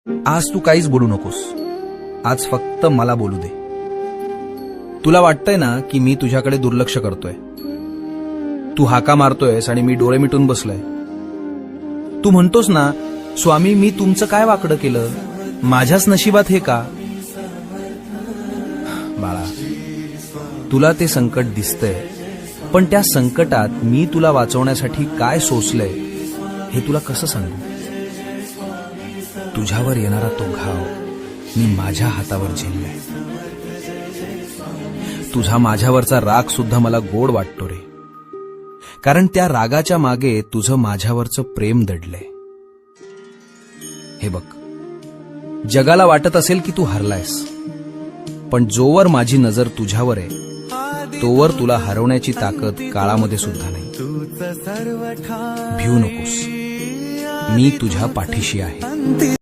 आज तू काहीच बोलू नकोस. आज फक्त मला बोलू दे. तुला वाटतंय ना की मी तुझ्याकडे दुर्लक्ष करतोय. तू हाका मारतोयस आणि मी डोळे मिटून बसलोय. तू म्हणतोस ना, स्वामी मी तुमचं काय वाकडं केलं, माझ्याच नशिबात हे का. बाळा, तुला ते संकट दिसतंय, पण त्या संकटात मी तुला वाचवण्यासाठी काय सोसलंय हे तुला कसं सांगू. तुझ्यावर येणारा तो घाव मी माझ्या हातावर झेललाय. तुझा माझ्यावरचा राग सुद्धा मला गोड वाटतो रे, कारण त्या रागाच्या मागे तुझं माझ्यावरचं प्रेम दडलंय. हे बघ, जगाला वाटत असेल की तू हरलायस, पण जोवर माझी नजर तुझ्यावर आहे तोवर तुला हरवण्याची ताकद काळामध्ये सुद्धा नाही. भिवू नकोस, मी तुझ्या पाठीशी आहे.